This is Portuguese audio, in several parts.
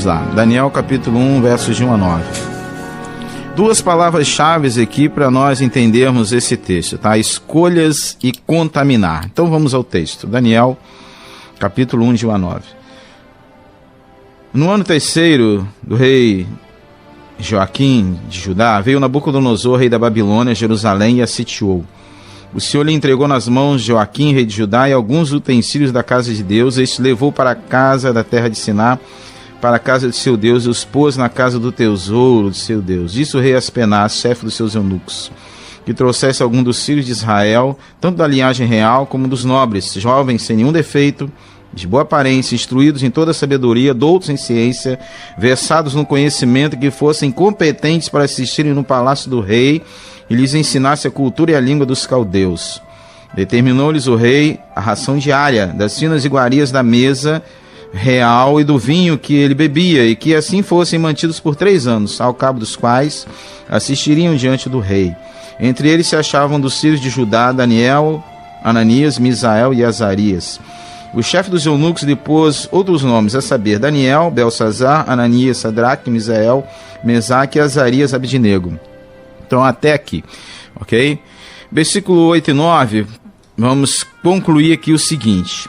Vamos lá, Daniel capítulo 1, versos de 1 a 9. Duas palavras-chave aqui para nós entendermos esse texto, tá? Escolhas e contaminar. Então vamos ao texto. Daniel, capítulo 1, de 1 a 9. No ano terceiro do rei Joaquim de Judá, veio Nabucodonosor, rei da Babilônia, a Jerusalém, e a sitiou. O Senhor lhe entregou nas mãos de Joaquim, rei de Judá, e alguns utensílios da casa de Deus. Este levou para a casa da terra de Siná, para a casa de seu Deus, e os pôs na casa do tesouro de seu Deus. Disse o rei Aspenaz, chefe dos seus eunucos, que trouxesse algum dos filhos de Israel, tanto da linhagem real como dos nobres, jovens sem nenhum defeito, de boa aparência, instruídos em toda a sabedoria, doutos em ciência, versados no conhecimento, que fossem competentes para assistirem no palácio do rei, e lhes ensinasse a cultura e a língua dos caldeus. Determinou-lhes o rei a ração diária, das finas iguarias da mesa real e do vinho que ele bebia, e que assim fossem mantidos por 3 anos, ao cabo dos quais assistiriam diante do rei. Entre eles se achavam dos filhos de Judá, Daniel, Ananias, Misael e Azarias. O chefe dos eunucos lhe pôs outros nomes, a saber, Daniel, Belsazar, Ananias, Sadraque, Misael, Mesaque e Azarias, Abdinego. Então até aqui, ok? Versículo 8 e 9, vamos concluir aqui o seguinte.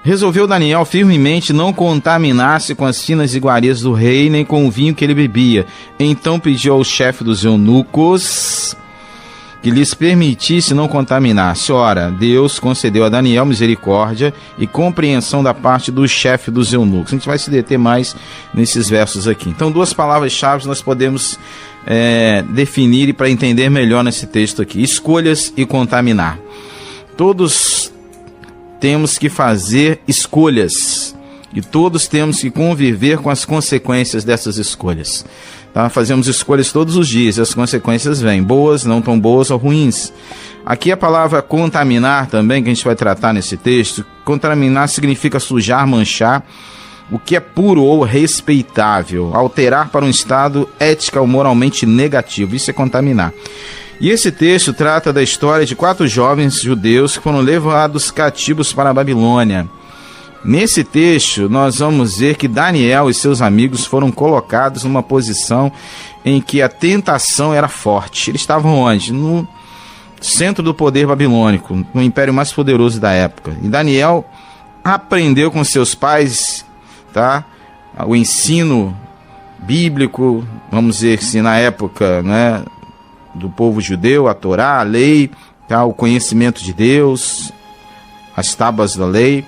Resolveu Daniel firmemente não contaminar-se com as finas iguarias do rei, nem com o vinho que ele bebia. Então pediu ao chefe dos eunucos que lhes permitisse não contaminar-se. Ora, Deus concedeu a Daniel misericórdia e compreensão da parte do chefe dos eunucos. A gente vai se deter mais nesses versos aqui. Então, duas palavras-chave nós podemos definir para entender melhor nesse texto aqui. Escolhas e contaminar. Todos temos que fazer escolhas e todos temos que conviver com as consequências dessas escolhas. Tá? Fazemos escolhas todos os dias e as consequências vêm, boas, não tão boas ou ruins. Aqui a palavra contaminar também, que a gente vai tratar nesse texto, contaminar significa sujar, manchar o que é puro ou respeitável, alterar para um estado ética ou moralmente negativo, isso é contaminar. E esse texto trata da história de 4 jovens judeus que foram levados cativos para a Babilônia. Nesse texto, nós vamos ver que Daniel e seus amigos foram colocados numa posição em que a tentação era forte. Eles estavam onde? No centro do poder babilônico, no império mais poderoso da época. E Daniel aprendeu com seus pais, tá? O ensino bíblico, vamos dizer assim, na época, né, do povo judeu, a Torá, a lei, tá? O conhecimento de Deus, as tábuas da lei.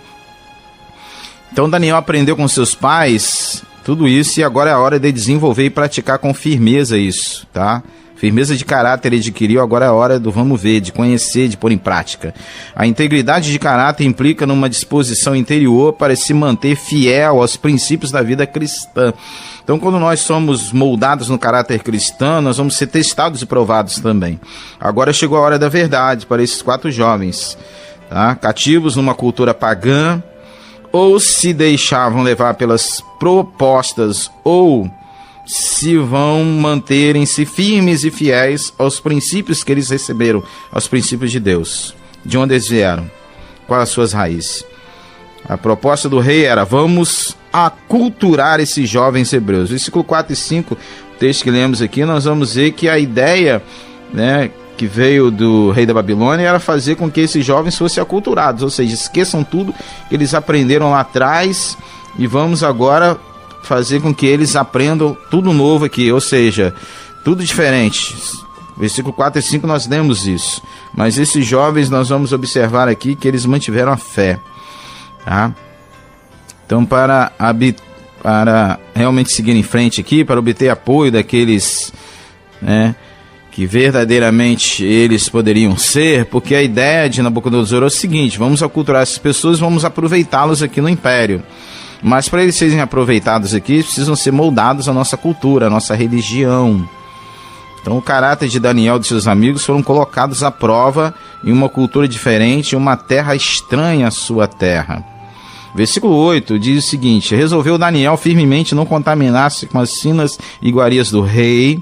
Então Daniel aprendeu com seus pais tudo isso e agora é a hora de desenvolver e praticar com firmeza isso, tá? Firmeza de caráter ele adquiriu, agora é a hora do vamos ver, de conhecer, de pôr em prática. A integridade de caráter implica numa disposição interior para se manter fiel aos princípios da vida cristã. Então, quando nós somos moldados no caráter cristão, nós vamos ser testados e provados também. Agora chegou a hora da verdade para esses 4 jovens, tá? Cativos numa cultura pagã, ou se deixavam levar pelas propostas, ou se vão manterem-se firmes e fiéis aos princípios que eles receberam, aos princípios de Deus. De onde eles vieram? Quais as suas raízes? A proposta do rei era, vamos aculturar esses jovens hebreus. Versículo 4 e 5, o texto que lemos aqui, nós vamos ver que a ideia, né, que veio do rei da Babilônia era fazer com que esses jovens fossem aculturados, ou seja, esqueçam tudo que eles aprenderam lá atrás e vamos agora fazer com que eles aprendam tudo novo aqui, ou seja, tudo diferente. Versículo 4 e 5 nós lemos isso, mas esses jovens nós vamos observar aqui que eles mantiveram a fé, tá? Então para realmente seguir em frente aqui, para obter apoio daqueles, né, que verdadeiramente eles poderiam ser, porque a ideia de Nabucodonosor é o seguinte, vamos aculturar essas pessoas, vamos aproveitá-los aqui no império. Mas para eles serem aproveitados aqui, precisam ser moldados à nossa cultura, à nossa religião. Então o caráter de Daniel e de seus amigos foram colocados à prova em uma cultura diferente, em uma terra estranha à sua terra. Versículo 8 diz o seguinte, resolveu Daniel firmemente não contaminar-se com as finas iguarias do rei,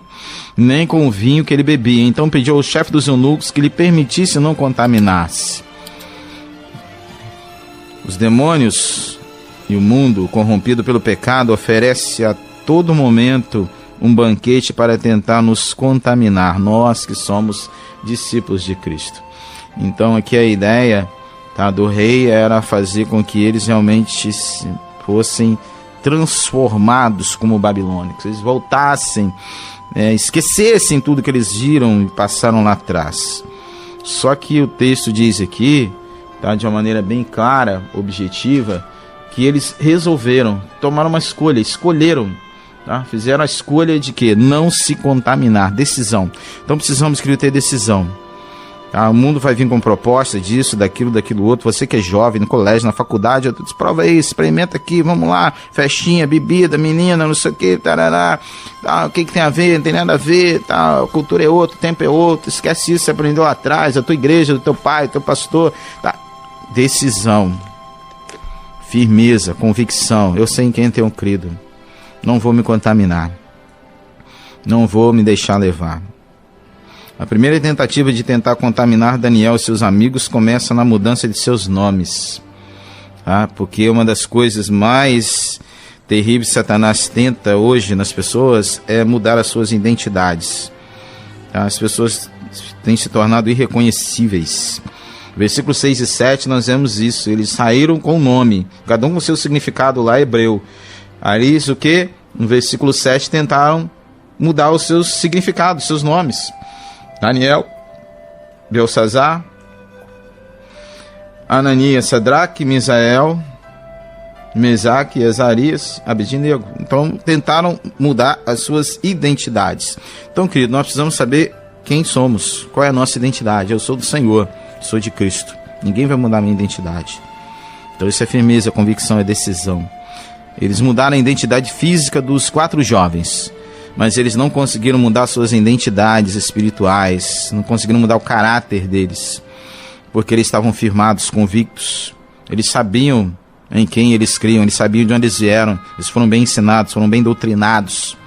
nem com o vinho que ele bebia. Então pediu ao chefe dos eunucos que lhe permitisse não contaminar-se. Os demônios E o mundo, corrompido pelo pecado, oferece a todo momento um banquete para tentar nos contaminar, nós que somos discípulos de Cristo. Então aqui a ideia, tá, do rei era fazer com que eles realmente fossem transformados como babilônicos, eles voltassem, esquecessem tudo que eles viram e passaram lá atrás. Só que o texto diz aqui, tá, de uma maneira bem clara, objetiva, que eles resolveram, tomaram uma escolha, escolheram, tá? Fizeram a escolha de quê? Não se contaminar, decisão. Então precisamos, querido, ter decisão. Tá? O mundo vai vir com proposta disso, daquilo outro. Você que é jovem, no colégio, na faculdade, prova aí, experimenta aqui, vamos lá, festinha, bebida, menina, não sei o que, tarará, tá, o que tem a ver, não tem nada a ver, tá, a cultura é outra, o tempo é outro, esquece isso, você aprendeu lá atrás, a tua igreja, do teu pai, teu pastor, tá? Decisão, firmeza, convicção. Eu sei em quem tenho crido, não vou me contaminar, não vou me deixar levar. A primeira tentativa de tentar contaminar Daniel e seus amigos começa na mudança de seus nomes, tá? Porque uma das coisas mais terríveis que Satanás tenta hoje nas pessoas é mudar as suas identidades, tá? As pessoas têm se tornado irreconhecíveis. Versículos 6 e 7 nós vemos isso. Eles saíram com o nome, cada um com seu significado lá hebreu. Aí isso o que? No versículo 7 tentaram mudar os seus significados, seus nomes. Daniel, Belsazar, Ananias, Sadraque, Misael, Mesaque, Azarias, Abednego. Então tentaram mudar as suas identidades. Então, querido, nós precisamos saber quem somos, qual é a nossa identidade. Eu sou do Senhor, sou de Cristo. Ninguém vai mudar a minha identidade. Então isso é firmeza, convicção, é decisão. Eles mudaram a identidade física dos 4 jovens, mas eles não conseguiram mudar suas identidades espirituais, não conseguiram mudar o caráter deles, porque eles estavam firmados, convictos. Eles sabiam em quem eles criam, eles sabiam de onde eles vieram, eles foram bem ensinados, foram bem doutrinados.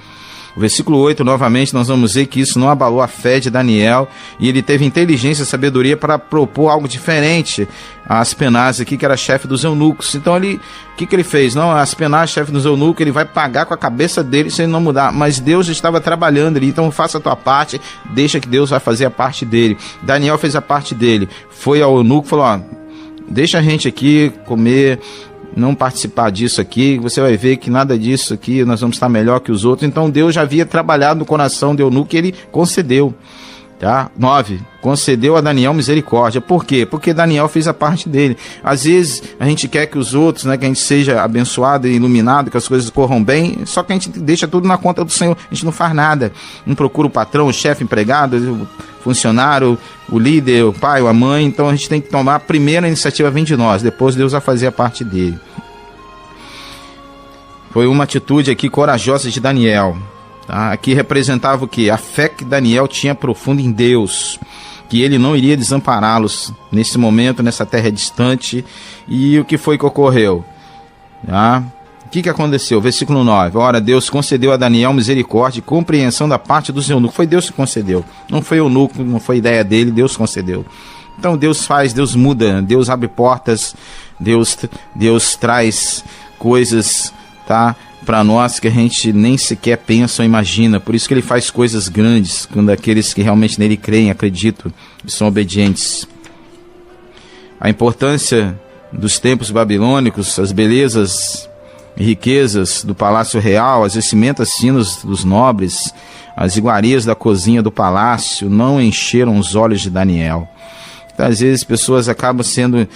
O versículo 8, novamente, nós vamos ver que isso não abalou a fé de Daniel, e ele teve inteligência e sabedoria para propor algo diferente a Aspenaz aqui, que era chefe dos eunucos. Então o que ele fez? Não, Aspenaz, chefe dos eunucos, ele vai pagar com a cabeça dele se ele não mudar, mas Deus estava trabalhando ali, então faça a tua parte, deixa que Deus vai fazer a parte dele. Daniel fez a parte dele, foi ao eunuco e falou, ó, deixa a gente aqui comer, não participar disso aqui, você vai ver que nada disso aqui, nós vamos estar melhor que os outros. Então Deus já havia trabalhado no coração de eunuco e ele concedeu, tá? 9, concedeu a Daniel misericórdia. Por quê? Porque Daniel fez a parte dele. Às vezes a gente quer que os outros, né, que a gente seja abençoado e iluminado, que as coisas corram bem, só que a gente deixa tudo na conta do Senhor, a gente não faz nada, não procura o patrão, o chefe, o empregado, o funcionário, o líder, o pai, a mãe. Então a gente tem que tomar a primeira iniciativa, vem de nós, depois Deus vai fazer a parte dele. Foi uma atitude aqui corajosa de Daniel, tá? Aqui representava o que? A fé que Daniel tinha profunda em Deus, que ele não iria desampará-los nesse momento, nessa terra distante. E o que foi que ocorreu? Tá? O que aconteceu? Versículo 9. Ora, Deus concedeu a Daniel misericórdia e compreensão da parte dos eunucos. Foi Deus que concedeu. Não foi o eunuco, não foi ideia dele, Deus concedeu. Então Deus faz, Deus muda, Deus abre portas, Deus traz coisas, tá, para nós que a gente nem sequer pensa ou imagina. Por isso que ele faz coisas grandes quando aqueles que realmente nele creem, acreditam e são obedientes. A importância dos templos babilônicos, as belezas e riquezas do palácio real, as vestimentas finas dos nobres, as iguarias da cozinha do palácio não encheram os olhos de Daniel. Então, às vezes pessoas acabam sendo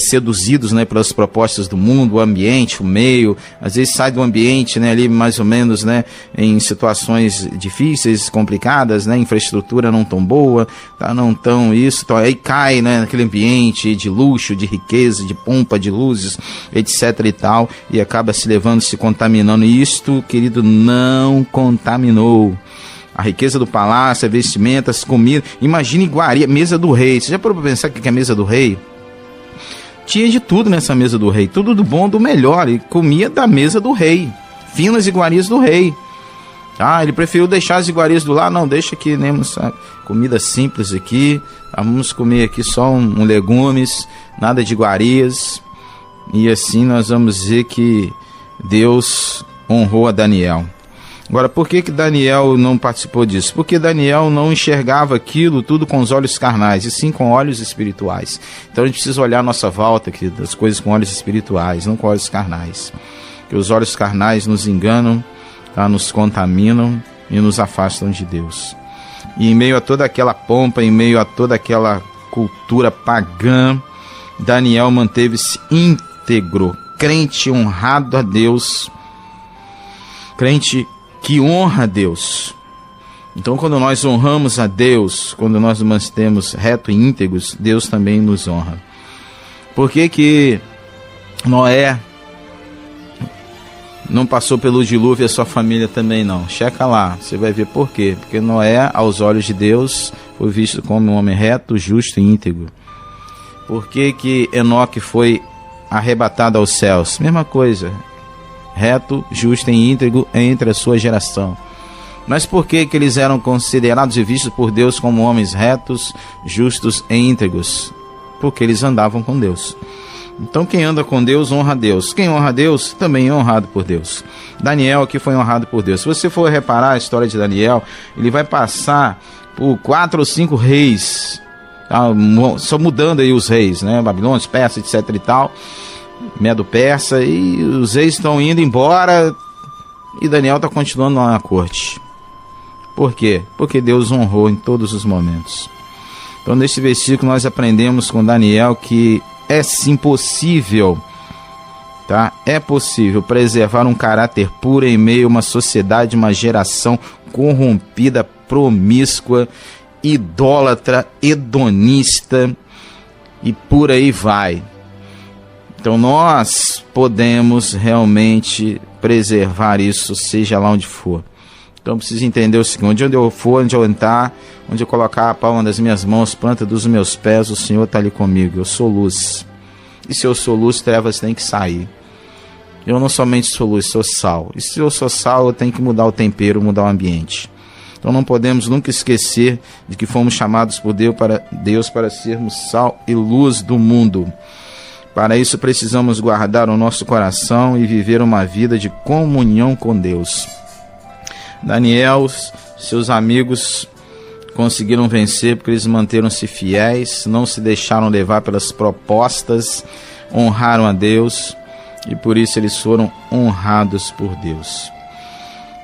seduzidos, né, pelas propostas do mundo, o ambiente, o meio. Às vezes sai do ambiente, né, ali mais ou menos, né, em situações difíceis, complicadas, né, infraestrutura não tão boa, tá, não tão isso, então, aí cai, né, naquele ambiente de luxo, de riqueza, de pompa, de luzes, etc e tal, e acaba se levando, se contaminando. E isto, querido, não contaminou a riqueza do palácio, a vestimentas, comida. Imagine iguaria, mesa do rei. Você já parou para pensar o que é a mesa do rei? Tinha de tudo nessa mesa do rei, tudo do bom, do melhor. Ele comia da mesa do rei, finas iguarias do rei. Ah, ele preferiu deixar as iguarias do lado. Não, deixa aqui, né, comida simples aqui. Vamos comer aqui só um legumes, nada de iguarias. e assim nós vamos dizer que Deus honrou a Daniel. Agora, por que Daniel não participou disso? Porque Daniel não enxergava aquilo tudo com os olhos carnais, e sim com olhos espirituais. Então a gente precisa olhar a nossa volta, das coisas com olhos espirituais, não com olhos carnais. Porque os olhos carnais nos enganam, tá? Nos contaminam e nos afastam de Deus. E em meio a toda aquela pompa, em meio a toda aquela cultura pagã, Daniel manteve-se íntegro, crente honrado a Deus, crente que honra a Deus. Então, quando nós honramos a Deus, quando nós nos mantemos retos e íntegros, Deus também nos honra. Por que Noé não passou pelo dilúvio e a sua família também não? Checa lá, você vai ver por quê. Porque Noé, aos olhos de Deus, foi visto como um homem reto, justo e íntegro. Por que Enoque foi arrebatado aos céus? Mesma coisa, reto, justo e íntegro entre a sua geração. Mas por que eles eram considerados e vistos por Deus como homens retos, justos e íntegros? Porque eles andavam com Deus. Então quem anda com Deus, honra a Deus. Quem honra a Deus, também é honrado por Deus. Daniel aqui foi honrado por Deus. Se você for reparar a história de Daniel, ele vai passar por 4 ou 5 reis, tá? Só mudando aí os reis, né? Babilônia, Persa, etc e tal, Medo-Persa, e os reis estão indo embora e Daniel está continuando lá na corte. Por quê? Porque Deus honrou em todos os momentos. Então neste versículo nós aprendemos com Daniel que é sim possível, tá? É possível preservar um caráter puro em meio a uma sociedade, uma geração corrompida, promíscua, idólatra, hedonista e por aí vai. Então nós podemos realmente preservar isso, seja lá onde for. Então eu preciso entender o seguinte: onde eu for, onde eu entrar, onde eu colocar a palma das minhas mãos, planta dos meus pés, o Senhor está ali comigo. Eu sou luz. E se eu sou luz, trevas têm que sair. Eu não somente sou luz, sou sal. E se eu sou sal, eu tenho que mudar o tempero, mudar o ambiente. Então não podemos nunca esquecer de que fomos chamados por Deus para sermos sal e luz do mundo. Para isso precisamos guardar o nosso coração e viver uma vida de comunhão com Deus. Daniel, seus amigos conseguiram vencer porque eles manteram-se fiéis, não se deixaram levar pelas propostas, honraram a Deus e por isso eles foram honrados por Deus.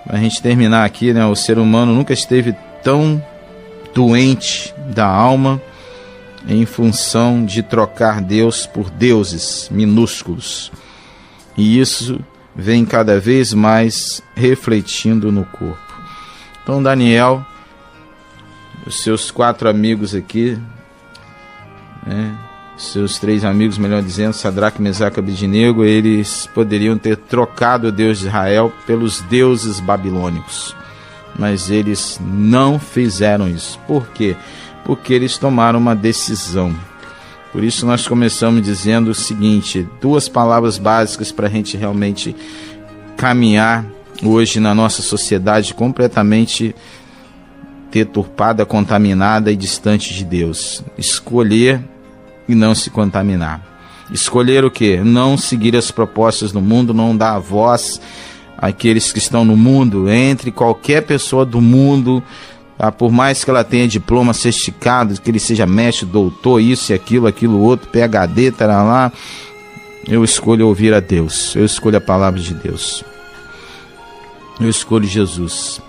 Para a gente terminar aqui, né, o ser humano nunca esteve tão doente da alma em função de trocar Deus por deuses minúsculos. E isso vem cada vez mais refletindo no corpo. Então Daniel, os seus 4 amigos aqui, né, seus 3 amigos, melhor dizendo, Sadraque, Mesaque e Abednego, eles poderiam ter trocado o Deus de Israel pelos deuses babilônicos, mas eles não fizeram isso. Por quê? Porque eles tomaram uma decisão. Por isso nós começamos dizendo o seguinte: 2 palavras básicas para a gente realmente caminhar hoje na nossa sociedade completamente deturpada, contaminada e distante de Deus. Escolher e não se contaminar. Escolher o quê? Não seguir as propostas do mundo, não dar voz àqueles que estão no mundo. Entre qualquer pessoa do mundo, tá? Por mais que ela tenha diploma certificado, que ele seja mestre, doutor, isso e aquilo outro, PhD, tarará, eu escolho ouvir a Deus, eu escolho a palavra de Deus, eu escolho Jesus.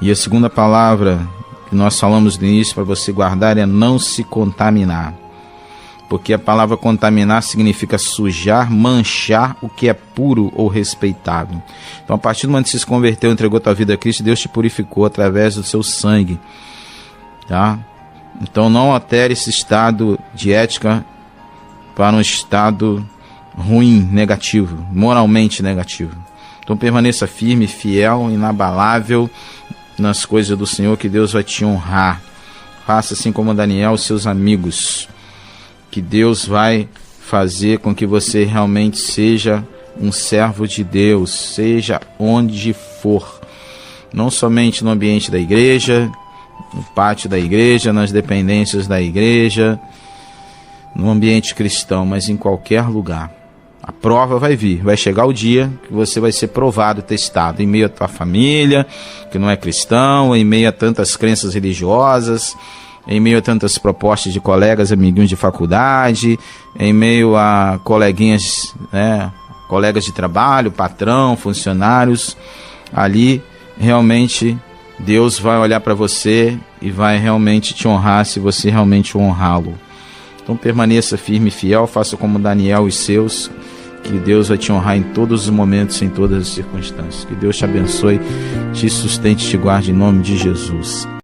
E a segunda palavra que nós falamos no início para você guardar é não se contaminar. Porque a palavra contaminar significa sujar, manchar o que é puro ou respeitável. Então, a partir do momento que você se converteu, entregou a tua vida a Cristo, Deus te purificou através do seu sangue, tá? Então, não altere esse estado de ética para um estado ruim, negativo, moralmente negativo. Então, permaneça firme, fiel, inabalável nas coisas do Senhor, que Deus vai te honrar. Faça assim como Daniel e seus amigos, que Deus vai fazer com que você realmente seja um servo de Deus, seja onde for, não somente no ambiente da igreja, no pátio da igreja, nas dependências da igreja, no ambiente cristão, mas em qualquer lugar. A prova vai vir, vai chegar o dia que você vai ser provado, testado, em meio à tua família, que não é cristão, em meio a tantas crenças religiosas, em meio a tantas propostas de colegas, amiguinhos de faculdade, em meio a coleguinhas, né, colegas de trabalho, patrão, funcionários. Ali, realmente, Deus vai olhar para você e vai realmente te honrar se você realmente honrá-lo. Então permaneça firme e fiel, faça como Daniel e os seus, que Deus vai te honrar em todos os momentos, em todas as circunstâncias. Que Deus te abençoe, te sustente, te guarde em nome de Jesus.